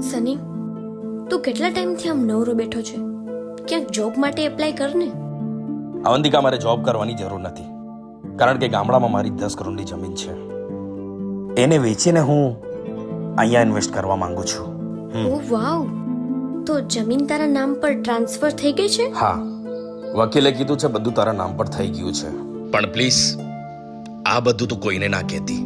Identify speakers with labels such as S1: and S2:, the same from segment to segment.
S1: સની, તું કેટલા ટાઈમથી આમ નવરો બેઠો છે? ક્યાંક જોબ માટે એપ્લાય કર ને.
S2: અવંતિકા, મારે જોબ કરવાની જરૂર નથી, કારણ કે ગામડામાં મારી 10 કરોડની જમીન છે. એને વેચીને હું અહીંયા ઇન્વેસ્ટ કરવા માંગુ છું.
S1: ઓહ વાવ, તો જમીન તારા નામ પર ટ્રાન્સફર થઈ ગઈ છે?
S2: હા, વકીલે કીધું છે બધું તારા નામ પર થઈ ગયું છે. પણ પ્લીઝ આ બધું તું કોઈને ના કહેતી,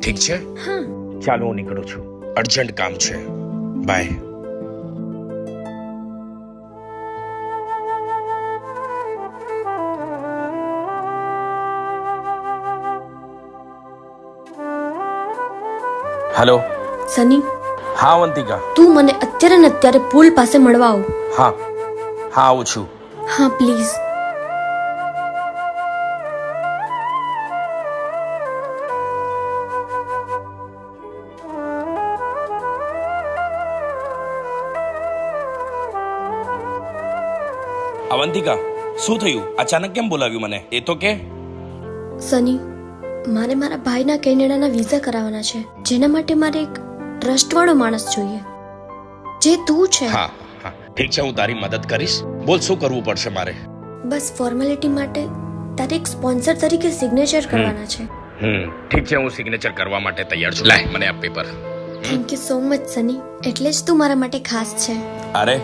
S2: ઠીક છે?
S1: હા.
S2: ચાલો, હું નીકળું છું, અર્જન્ટ કામ છે. બાય. હેલો
S1: સની.
S2: હા અવંતિકા.
S1: તું મને અત્યારે ને અત્યારે પુલ પાસે મળવા આવ.
S2: હા હા, આવું છું.
S1: હા પ્લીઝ.
S2: અવંતિકા, શું થયું? અચાનક કેમ બોલાવ્યું મને? એ તો કે.
S1: સની, મારે મારા ભાઈના કેનેડાના વિઝા કરાવવાના છે, જેના માટે મારે એક ટ્રસ્ટવાળો માણસ જોઈએ, જે તું છે.
S2: હા હા, ઠીક છે, હું તારી મદદ કરીશ. બોલ, શું કરવું પડશે મારે?
S1: બસ ફોર્મેલિટી માટે તારે એક સ્પોન્સર તરીકે સિગ્નેચર કરવાના છે.
S2: ઠીક છે, હું સિગ્નેચર કરવા માટે તૈયાર છું. લાય મને આ paper.
S1: Thank you so much Sunny, એટલે જ તું મારા માટે ખાસ છે.
S2: અરે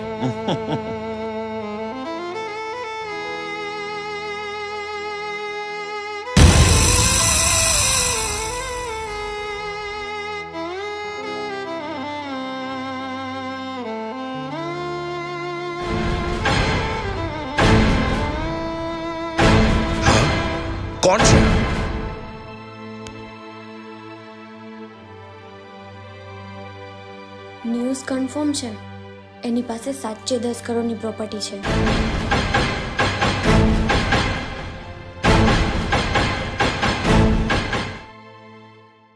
S2: કોણ છે?
S1: ન્યૂઝ કન્ફર્મ છે, એની પાસે સાચે 10 કરોડની પ્રોપર્ટી છે.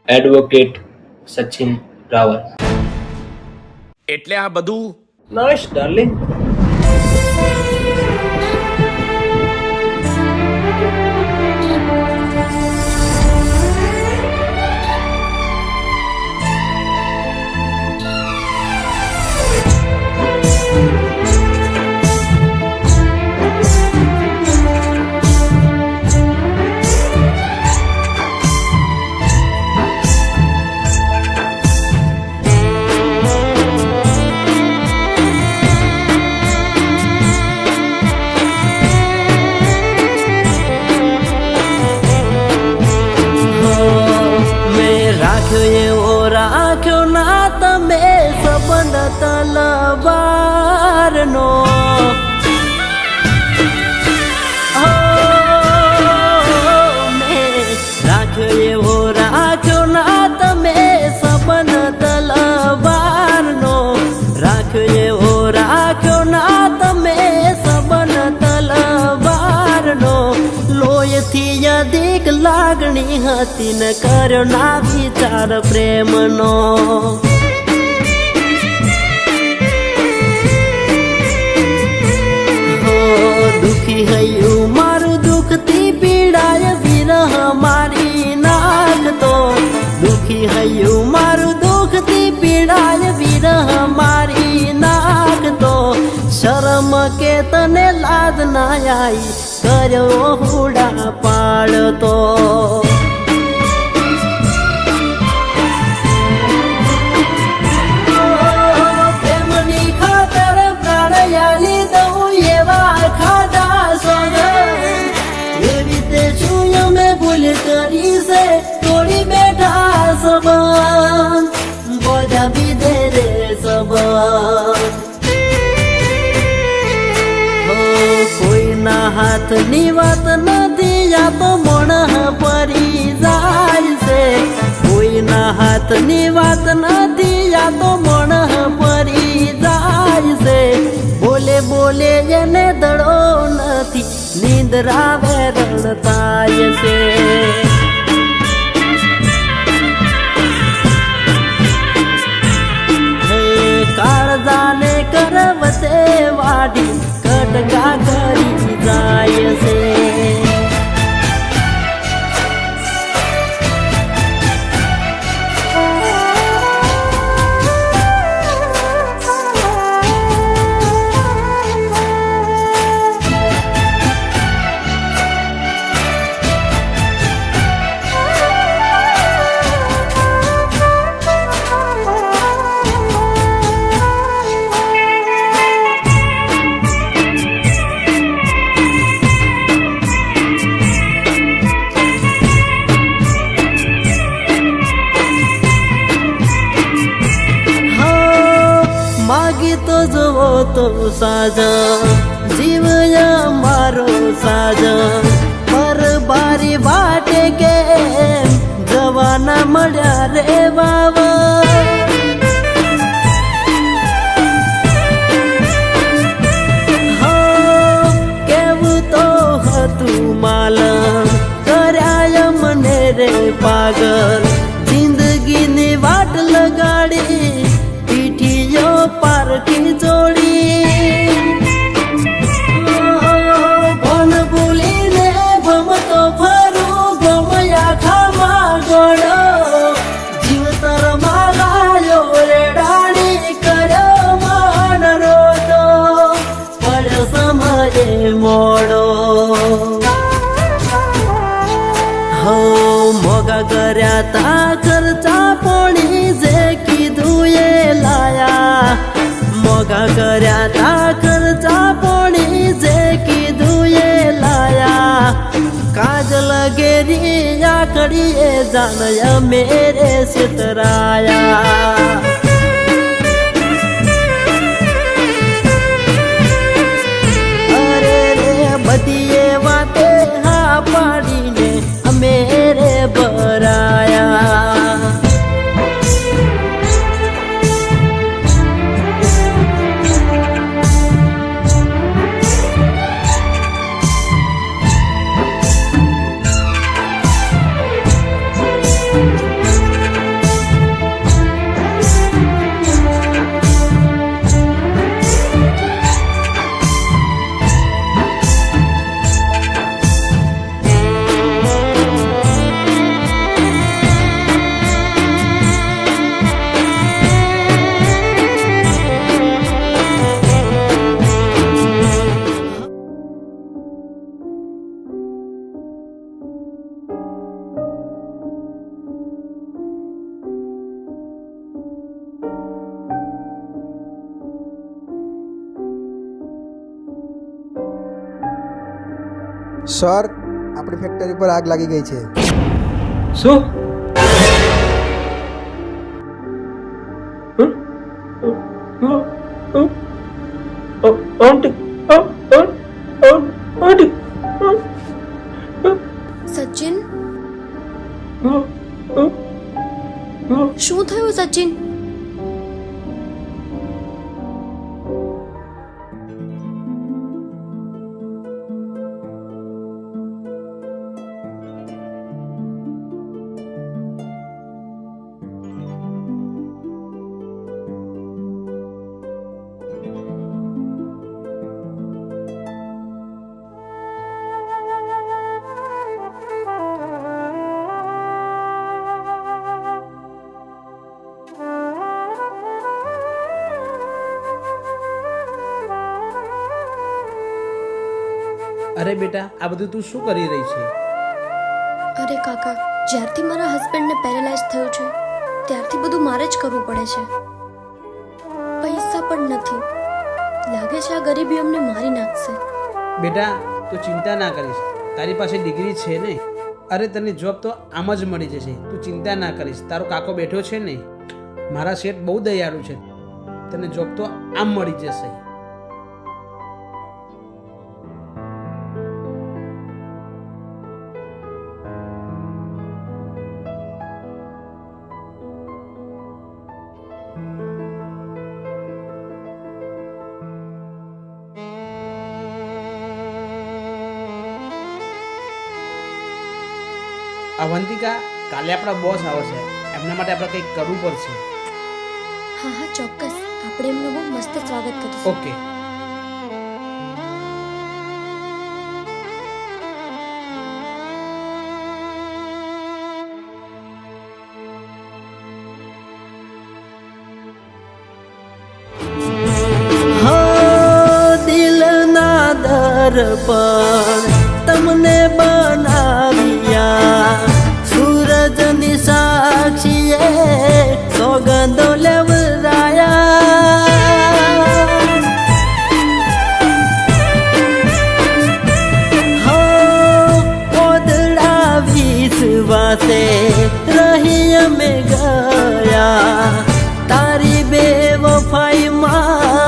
S3: એડવોકેટ સચિન રાવલ.
S2: એટલે આ બધું?
S3: Nice darling.
S4: રાખ્યો ના તમે સંબંધ તલવારનો, રાખ્યો ના તમે સંબંધ તલવારનો, રાખ્યો ના તમે સંબંધ તલવારનો. લોહીથી અધિક લાગણી હતી ને કર્યો ના વિચાર પ્રેમનો. દુખી હૈયું મારું દુઃખથી પીડાય વિરહ મારી નાખતો. દુખી હૈયું મારું દુઃખથી પીડાય વિરહ મારી નાખતો. શરમ કે તને લાજ ના આવી કર્યો હુડા પાડતો. પ્રેમની ખાતર પ્રાણયાલી દઉં એવા ખાધા સોગ. એવી તે શું અમે ભૂલ કરી છે, તોડી બેઠા સંબંધ, બોધા બીધે રે સંબંધ. કોઈના હાથની વાત નથી, આ તો મણ પરી જાય છે. કોઈના હાથની વાત નથી, આ તો મણ પરી જાય છે. બોલે બોલે એને દડો નથી, નિંદ્રા વેરણ થાય છે. કાળજાને કરવતે વાડી કટકા કરી જાય છે. બાકી તો જુઓ તો સાજન જીવયા મારો સાજન પર બારી વાટે કે જવાના મળ્યા રે બાવા માલમ કર્યા મને રે પાગલ જિંદગીની વાટ લગાડી પીઠીઓ પારકી જોડી ભણ ભૂલીને ભમતો ફરું ગમયા ખામાં ગોળો જીવતર મારાયો રે ડાળી કર્યો માન રોતો પડ્યો સમયે મોડો મોગા કર્યા તા ખર્ચા પોણી જે કીધું એ લાયા મોગા કર્યા તા ખર્ચા પોણી જે કીધું એ લાયા કાજ લગેરી આકડી એ જાનય મેરે સિતરાયા અરે રે બધી વાતે હા પાડીને મેરે બરાયા
S5: સર આપણી ફેક્ટરી પર આગ લાગી ગઈ છે
S3: શું
S1: સચિન શું થયું સચિન
S6: અરે બેટા આ બધું તું શું કરી રહી છે?
S1: અરે કાકા, જ્યારથી મારા હસબન્ડને પેરેલાઇઝ થયું છે ત્યારથી બધું મારે જ કરવું પડે છે. પૈસા પણ નથી. લાગે છે આ ગરીબી અમને મારી નાખશે.
S6: બેટા તું ચિંતા ના કરીશ, તારી પાસે ડિગ્રી છે ને. અરે તને જોબ તો આમ જ મળી જશે, તું ચિંતા ના કરીશ. તારો કાકો બેઠો છે ને, મારા શેઠ બહુ દયાળુ છે, તને જોબ તો આમ મળી જશે. અવંતિકા, કાલે આપણા બોસ આવે છે, એમના માટે આપણે કંઈક કરવું પડશે.
S1: હા હા ચોક્કસ, આપણે એમનું બહુ મસ્ત સ્વાગત કરીશું.
S6: ઓકે.
S4: દિલના દર્પણ તમને બનાવ્યા, સૂરજની સાક્ષીએ સોગંદો લેવરાયા. ઓદડા વિશ્વાસે રહી અમે ગયા, તારી બેવફાઈમાં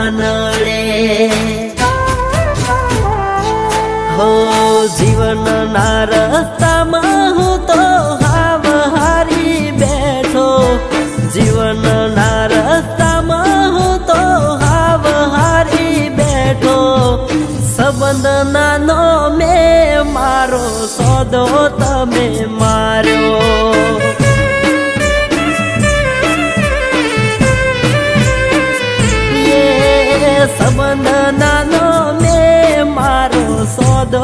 S4: નડે હો જીવનના રસ્તામાં હું તો હાવ હારી બેઠો જીવનના રસ્તામાં હું તો હાવ હારી બેઠો સંબંધ નાનો મેં મારો સોદો તમે માર્યો સંબંધ નાનો મેં મારો સોદો